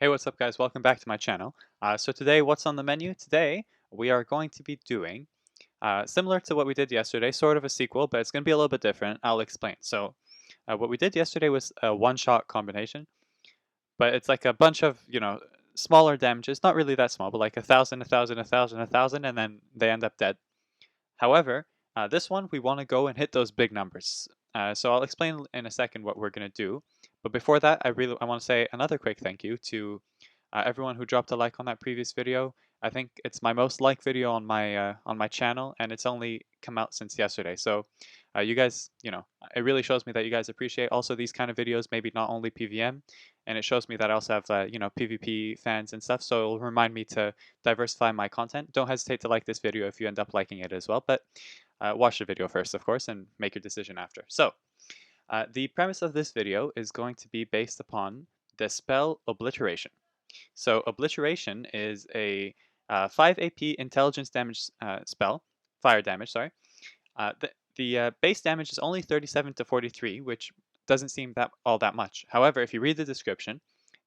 Hey, what's up guys? Welcome back to my channel. So today, what's on the menu? Today, we are going to be doing, similar to what we did yesterday, sort of a sequel, but it's going to be a little bit different. I'll explain. So what we did yesterday was a one-shot combination, but it's like a bunch of, smaller damages, not really that small, but like 1,000, 1,000, 1,000, 1,000, and then they end up dead. However, this one, we want to go and hit those big numbers. So I'll explain in a second what we're going to do. But before that, I want to say another quick thank you to everyone who dropped a like on that previous video. I think it's my most liked video on my channel, and it's only come out since yesterday. So you guys, it really shows me that you guys appreciate also these kind of videos, maybe not only PVM, and it shows me that I also have PvP fans and stuff. So it'll remind me to diversify my content. Don't hesitate to like this video if you end up liking it as well. But watch the video first, of course, and make your decision after. So the premise of this video is going to be based upon the spell Obliteration. So Obliteration is a 5 AP intelligence damage spell, fire damage, sorry. The base damage is only 37 to 43, which doesn't seem all that much. However, if you read the description,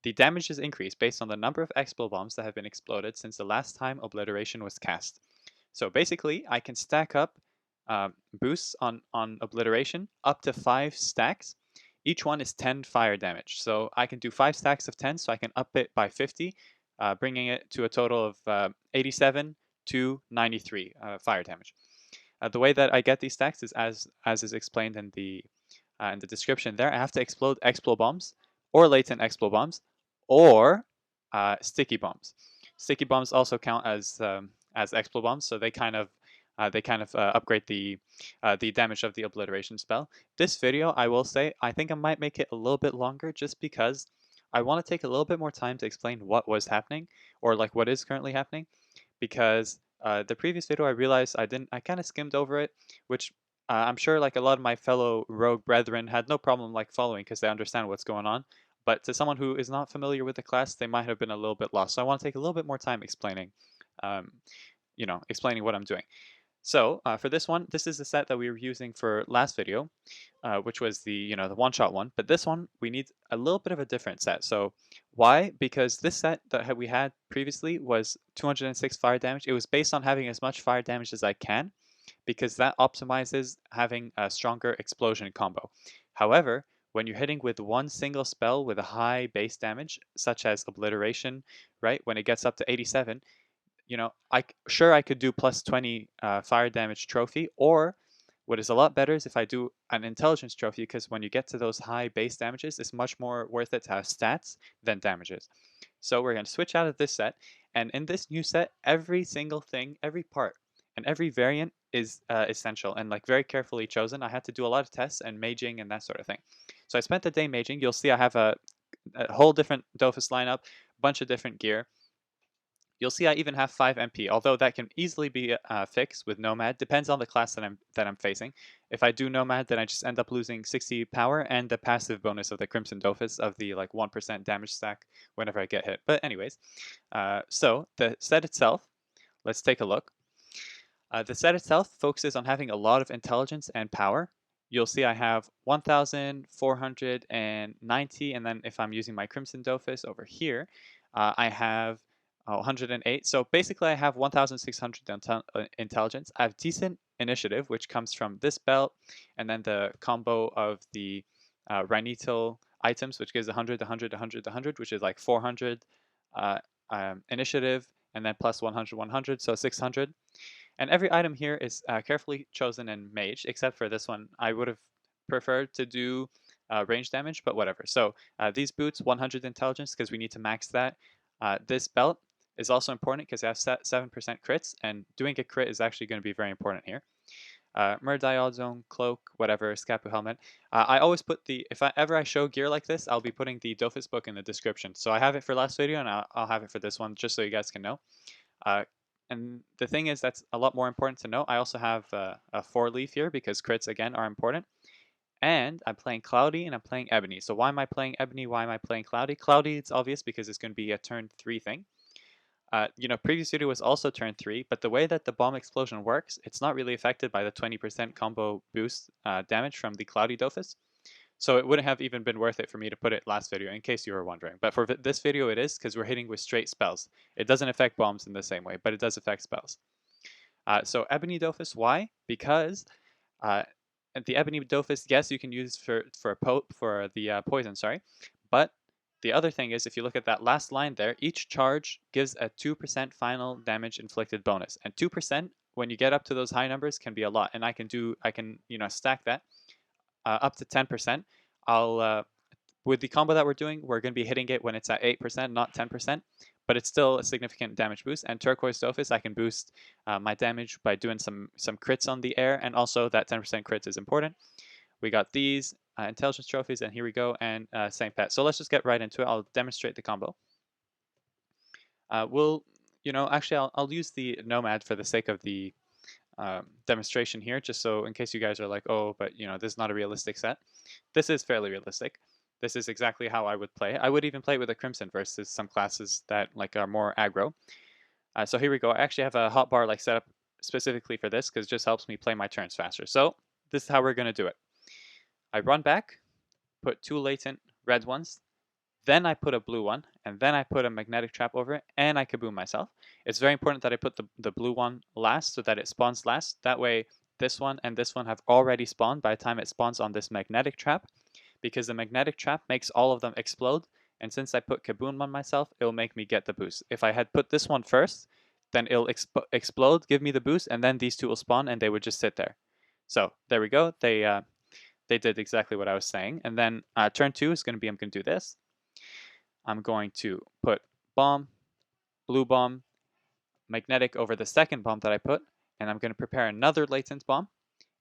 the damage is increased based on the number of explo bombs that have been exploded since the last time Obliteration was cast. So basically, I can stack up boosts on Obliteration up to 5 stacks. Each one is 10 fire damage. So I can do 5 stacks of 10, so I can up it by 50, bringing it to a total of 87 to 93 fire damage. The way that I get these stacks is as is explained in the description there. I have to explode explo bombs or latent explo bombs or sticky bombs. Sticky bombs also count as explo bombs, so they kind of upgrade the damage of the Obliteration spell. This video, I will say, I think I might make it a little bit longer just because I want to take a little bit more time to explain what was happening, or like what is currently happening, because the previous video I realized I kind of skimmed over it, which I'm sure like a lot of my fellow rogue brethren had no problem like following because they understand what's going on. But to someone who is not familiar with the class, they might have been a little bit lost. So I want to take a little bit more time explaining, explaining what I'm doing. So for this one, this is the set that we were using for last video, which was the the one-shot one. But this one, we need a little bit of a different set. So why? Because this set that we had previously was 206 fire damage. It was based on having as much fire damage as I can, because that optimizes having a stronger explosion combo. However, when you're hitting with one single spell with a high base damage, such as Obliteration, right? When it gets up to 87, I could do plus 20 fire damage trophy, or what is a lot better is if I do an intelligence trophy, because when you get to those high base damages, it's much more worth it to have stats than damages. So we're going to switch out of this set, and in this new set, every single thing, every part, and every variant is essential and like very carefully chosen. I had to do a lot of tests and maging and that sort of thing. So I spent the day maging. You'll see I have a whole different Dofus lineup, bunch of different gear. You'll see I even have 5 MP, although that can easily be fixed with Nomad. Depends on the class that I'm facing. If I do Nomad, then I just end up losing 60 power and the passive bonus of the Crimson Dofus of the like 1% damage stack whenever I get hit. But anyways, so the set itself, let's take a look. The set itself focuses on having a lot of intelligence and power. You'll see I have 1,490, and then if I'm using my Crimson Dofus over here, I have 108. So basically I have 1,600 intelligence. I have decent initiative, which comes from this belt, and then the combo of the Rhinital items, which gives 100, 100, 100, 100, which is like 400 initiative, and then plus 100, 100, so 600. And every item here is carefully chosen and maged, except for this one. I would have preferred to do range damage, but whatever. So these boots, 100 intelligence, because we need to max that. This belt is also important because it has 7% crits, and doing a crit is actually going to be very important here. Zone, cloak, whatever, Scapu helmet. I always put if I show gear like this, I'll be putting the Dofus book in the description. So I have it for last video, and I'll have it for this one, just so you guys can know. And the thing is, that's a lot more important to know. I also have a 4-leaf here because crits, again, are important. And I'm playing Cloudy and I'm playing Ebony. So why am I playing Ebony? Why am I playing Cloudy? Cloudy, it's obvious because it's going to be a turn 3 thing. Previous video was also turn 3, but the way that the bomb explosion works, it's not really affected by the 20% combo boost damage from the Cloudy Dofus. So it wouldn't have even been worth it for me to put it last video, in case you were wondering. But for this video, it is, because we're hitting with straight spells. It doesn't affect bombs in the same way, but it does affect spells. So Ebony Dofus, why? Because the Ebony Dofus, yes, you can use for the poison, sorry. But the other thing is, if you look at that last line there, each charge gives a 2% final damage inflicted bonus. And 2%, when you get up to those high numbers, can be a lot. And I can stack that up to 10%. With the combo that we're doing, we're going to be hitting it when it's at 8%, not 10%, but it's still a significant damage boost. And Turquoise Dofus, I can boost my damage by doing some crits on the air, and also that 10% crits is important. We got these intelligence trophies, and here we go, and same pet. So let's just get right into it. I'll demonstrate the combo. I'll use the Nomad for the sake of the demonstration here, just so in case you guys are like, oh, but this is not a realistic set. This is fairly realistic. This is exactly how I would play. I would even play with a Crimson versus some classes that are more aggro. So here we go. I actually have a hotbar set up specifically for this, because it just helps me play my turns faster. So this is how we're going to do it. I run back, put 2 latent red ones, then I put a blue one, and then I put a magnetic trap over it, and I kaboom myself. It's very important that I put the blue one last, so that it spawns last. That way this one and this one have already spawned by the time it spawns on this magnetic trap, because the magnetic trap makes all of them explode, and since I put kaboom on myself, it'll make me get the boost. If I had put this one first, then it'll explode, give me the boost, and then these two will spawn, and they would just sit there. So there we go. They did exactly what I was saying. And then turn 2 is going to be, I'm going to do this. I'm going to put bomb, blue bomb, magnetic over the second bomb that I put, and I'm going to prepare another latent bomb.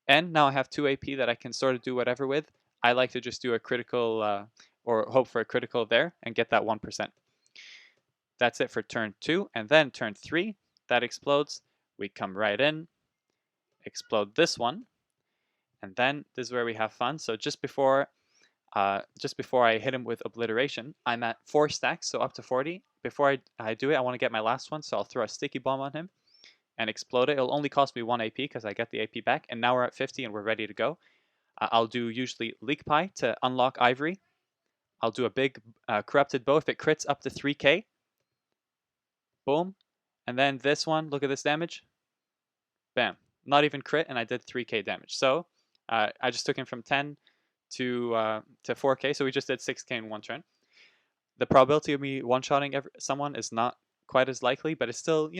And now I have 2 AP that I can sort of do whatever with. I like to just do a critical or hope for a critical there and get that 1%. That's it for turn 2. And then turn 3, that explodes. We come right in, explode this one. And then this is where we have fun. So just before I hit him with Obliteration, I'm at 4 stacks, so up to 40. Before I do it, I want to get my last one, so I'll throw a sticky bomb on him and explode it. It'll only cost me 1 AP because I get the AP back, and now we're at 50 and we're ready to go. I'll do usually Leak Pie to unlock Ivory. I'll do a big Corrupted Bow if it crits up to 3k. Boom. And then this one, look at this damage. Bam. Not even crit, and I did 3k damage. So I just took him from 10 to 4k, so we just did 6k in one turn. The probability of me one-shotting someone is not quite as likely, but it's still,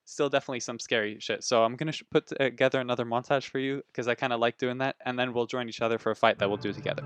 still definitely some scary shit. So I'm going to put together another montage for you, because I kind of like doing that, and then we'll join each other for a fight that we'll do together.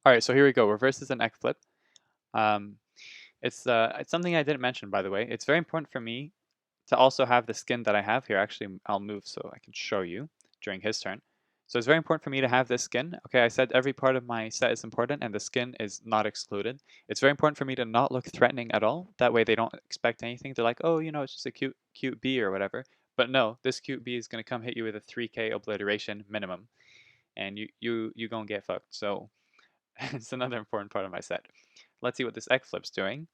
All right, so here we go. Reverse is an X flip. It's something I didn't mention, by the way. It's very important for me to also have the skin that I have here. Actually, I'll move so I can show you during his turn. So it's very important for me to have this skin. Okay, I said every part of my set is important, and the skin is not excluded. It's very important for me to not look threatening at all. That way they don't expect anything. They're like, oh, it's just a cute bee or whatever. But no, this cute bee is going to come hit you with a 3k obliteration minimum. and you gonna get fucked. So it's another important part of my set. Let's see what this X flip's doing.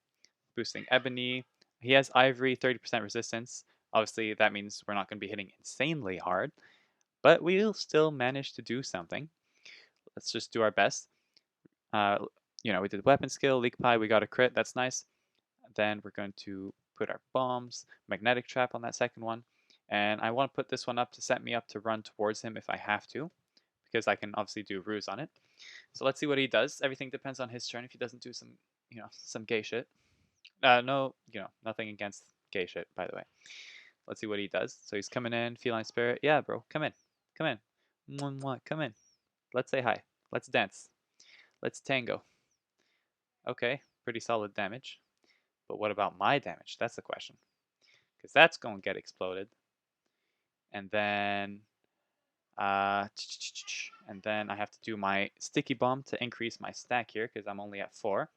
Boosting Ebony. He has Ivory, 30% resistance. Obviously, that means we're not going to be hitting insanely hard, but we'll still manage to do something. Let's just do our best. We did weapon skill, leak pie, we got a crit, that's nice. Then we're going to put our bombs, magnetic trap on that second one, and I want to put this one up to set me up to run towards him if I have to, because I can obviously do ruse on it. So let's see what he does. Everything depends on his turn. If he doesn't do some gay shit. No, nothing against gay shit, by the way. Let's see what he does. So he's coming in, feline spirit. Yeah, bro, come in, come in, come in. Let's say hi. Let's dance. Let's tango. Okay, pretty solid damage. But what about my damage? That's the question. Because that's going to get exploded. And then I have to do my sticky bomb to increase my stack here because I'm only at 4.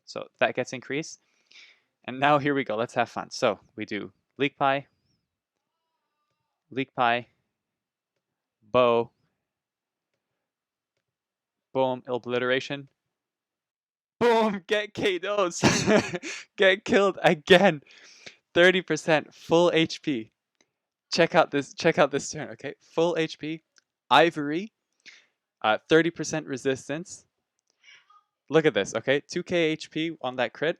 So that gets increased. And now here we go. Let's have fun. So we do leak pie, bow, boom, obliteration. Boom, get KOs. Get killed again. 30% full HP. Check out this turn, okay? Full HP, Ivory, 30% resistance. Look at this, okay? 2k HP on that crit,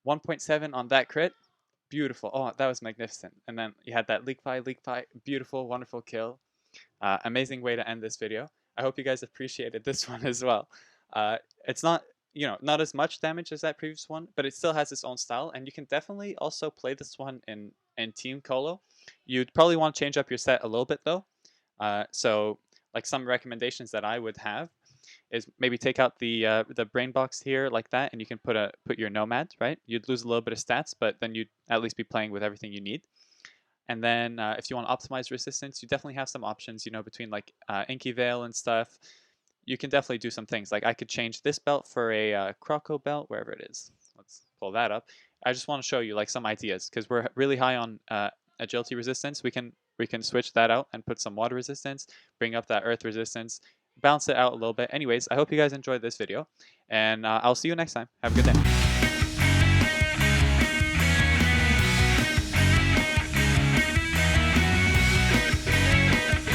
1.7 on that crit. Beautiful. Oh, that was magnificent. And then you had that leak pie. Beautiful, wonderful kill. Amazing way to end this video. I hope you guys appreciated this one as well. It's not not as much damage as that previous one, but it still has its own style, and you can definitely also play this one in Team Kolo. You'd probably want to change up your set a little bit though. So like some recommendations that I would have is maybe take out the brain box here like that, and you can put your nomad, right? You'd lose a little bit of stats, but then you'd at least be playing with everything you need. And then if you want to optimize resistance, you definitely have some options, between like Inky Veil and stuff. You can definitely do some things. Like I could change this belt for a Croco belt, wherever it is. Let's pull that up. I just want to show you like some ideas because we're really high on agility resistance. We can switch that out and put some water resistance, bring up that earth resistance, balance it out a little bit. Anyways, I hope you guys enjoyed this video, and I'll see you next time. Have a good day.